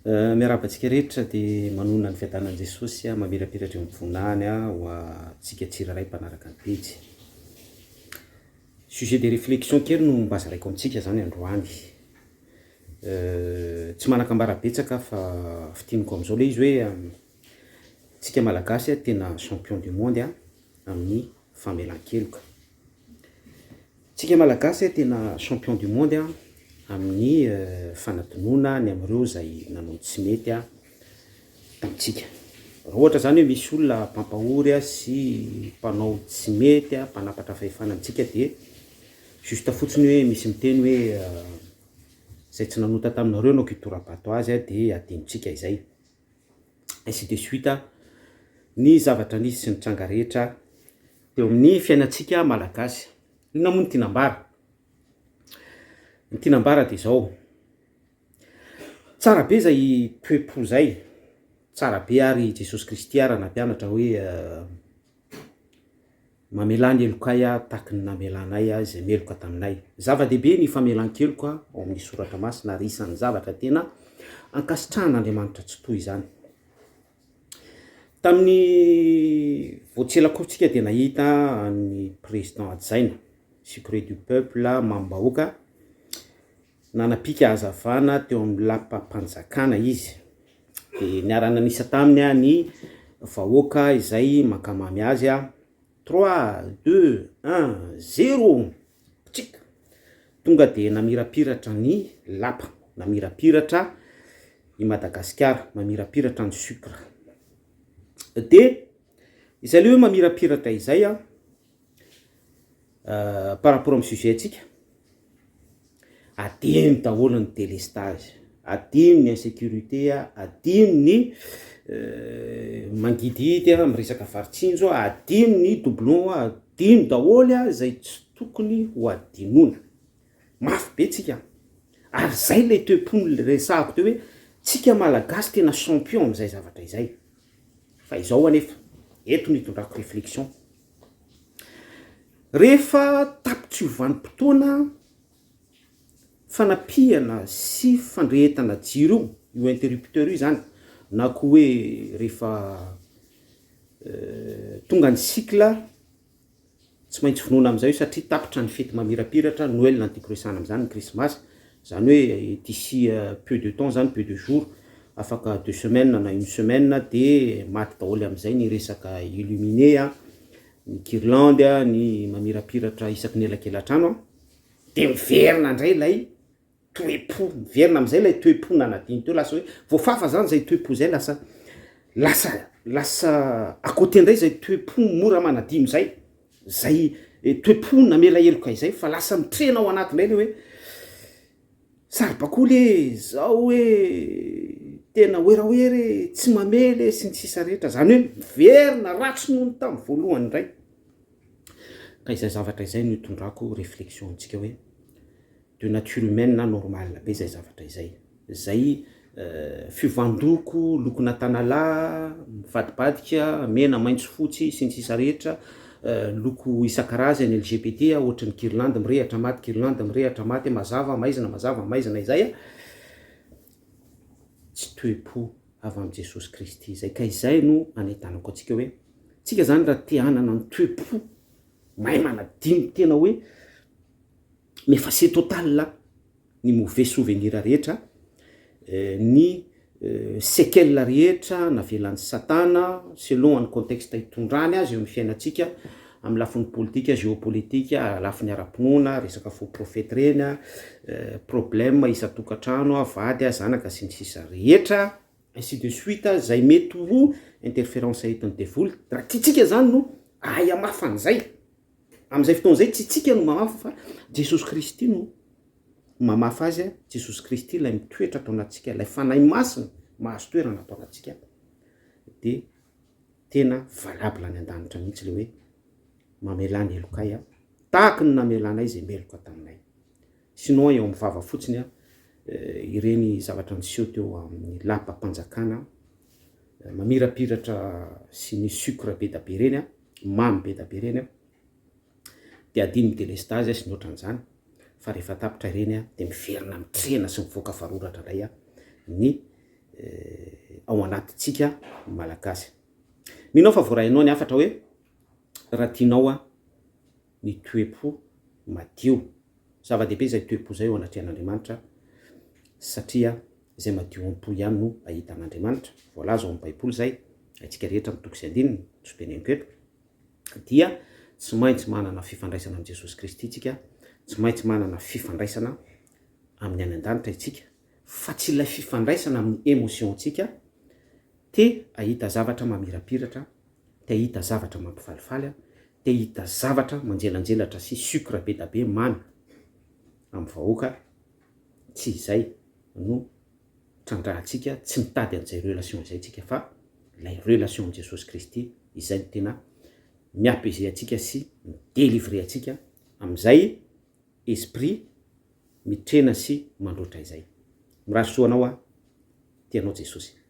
Miarabantsika rehetra dia manona ny fiadanan'i Jesosy mamirapiratra eo mivonany ho antsika tsiraray mpanaraka ny pejy. Sujet de réflexion kely no mbazaraiko amintsika zany androany. Tsy manakambara betsaka fa fitiniko amin'izao le izy hoe tsika malagasy tena champion du monde amin'ny famelan-keloka. Tsika malagasy tena champion du monde amin'ny fanatonoana ny amin'ireo izay nanao tsy mety tamitsika. Raha ohatra zany hoe misy olona mpampahory sy mpanao tsy mety mpanapatra fahefana antsika dia juste fotsiny hoe misy miteny hoe izay tsy nanota taminareo no kitorabato azy dia adinotsika izay. Ainsi de suite ny zavatra nisy sy ny tranga rehetra teo amin'ny fiainantsika malagasy. Inona moa ny tinambara? Ny tinambara dia izao. Tsara be izay toe-po zay. Tsara be ary Jesosy Kristy ary nampianatra hoe mamelany elokay tahaka ny namelanay izay meloka taminay. Zava-dehibe ny famelan-keloka ao amin'ny soratra masina ary isan'ny zavatra tena ankasitrahan'Andriamanitra tsy toy izany. Tamin'ny voatselakotsika dia nahita ny président Adjaina, sucré du peuple, mambahoaka, nanapika hazavana teo amin'ny lapa-panjakana izy. Dia niarana nisa taminy ny vahoaka izay mankamamy azy 3, 2, 1, 0 tsika. Tonga dia namirapiratra ny lapa, namirapiratra i Madagasikara, namirapiratra ny sucre. Dia izay le hoe mamirapiratra izay par rapport amin'ny sujet antsika, adino daholo ny délestage, adino ny insécurité, adino ny mangidihidy amin'ny resaka varitsinjo, adino ny doublon, adino daholo izay tsy tokony ho adinoina. Mafy be tsika. Ary zay le toe-pony resahako teo hoe tsika malagasy tena champion amin'izay zavatra izay. Fa izao anefa, eto ny itondrako réflexion. Rehefa tapitra io vanim-potoana fanapihana sy fandrehetana jiro io interrupteur io zany, na koa hoe rehefa tonga ny cycle tsy maintsy vonoina amin'izay io satria tapitra ny fety mamirapiratra, Noël nantikorosana amin'izany, ny Christmas, zany hoe d'ici peu de temps zany, peu de jours, afaka 2 semaines na une semaine dia maty daholo amin'izay ny resaka illuminé, ny guirlande, ny mamirapiratra isaky ny elakelan-trano. Dia miverina indray ilay toe-po, miverina amin'izay ilay toe-po nanadiny teo, lasa hoe voafafa zany izay toe-po zay, lasa à côté indray izay toe-po mora manadino zay, zay toe-po namela heloka izay, fa lasa mitrena ao anaty indray le hoe saribakoly zao hoe tena oeraoery tsy mamely sy ny sisa rehetra, zany hoe miverina ratso noho ny tamin'ny voalohany indray. Ka izay zavatra izay no itondrako réflexion antsika hoe de nature humaine normale be izay zavatra izay. Zay fivandoko lokona tanalahy mivadibadika mena maitso fotsy sy ny sisa rehetra, loko isan-karazany LGBT, ohatry ny guirlande mirehatra maty, guirlande mirehatra maty, mazava maizina izay tsy toe-po avy amin'ny Jesosy Kristy izay. Ka izay no anentanako antsika hoe tsika zany raha te hanana ny toe-po mahay manadino tena hoe m'effacer total ny mauvais souvenir rehetra, ny séquelles rehetra navelan'ny satana selon ny contexte hitondrany azy eo amin'ny fiainantsika, amin'ny lafiny politika, géopolitika, lafiny ara-pinoana, resaka faux prophète reny, problème isa-tokantrano, vady, zanaka sy ny sisa rehetra, ainsi de suite, zay mety ho interférence entin'ny devil. Raha tiatsika zany no aya mafy an'izay. Amin'izay fotoana izay tsy tsika no mamafa fa Jesosy Kristy no mamafa azy. Jesosy Kristy ilay mitoetra atao anatsika, ilay fanahy masina mahazo toerana atao anatsika, dia tena valable any an-danitra mihitsy le hoe mamelany elokay tahaka ny namelanay izay meloka taminay. Sinon eo amin'ny vava fotsiny ireny zavatra niseho teo amin'ny lapa-panjakana, mamirapiratra sy ny sucre be da be reny, mamy be da be reny, dia adino délestage sy ny ohatran'izany. Fa rehefa tapitra ireny dia miverina mitrena sy mivoaka faroratra indray ny ao anatintsika malagasy. Minao fa voarahinao ny afatra hoe raha tianao a ny toe-po madio, zava-dehibe zay toe-po zay eo anatrehan'Andriamanitra satria zay madio am-po ihany no ahitan'Andriamanitra. Voalaza ao amin'ny baiboly zay, aitsika rehetra mitoko sy andininy tsy beneniko eto, dia tsy maintsy manana fifandraisana amb Jesosy Kristy tsika, tsy maintsy manana fifandraisana amin'ny any an-danitra itsika, fa tsy ilay fifandraisana amin'ny émotion-tsika te ahita zavatra mamirapiratra, te ahita zavatra mampifalifaly, te ahita zavatra manjelanjelatra sy sucre be da be mamy amin'ny vahoaka. Tsy izay no trandrahantsika, tsy mitady an'izay relation zay tsika, fa ilay relation amb Jesosy Kristy izay no tena miapaiser atsika sy midélivrer atsika amin'izay esprit mitrena sy mandroatra izay. Miraso soa anao a, tianao Jesosy.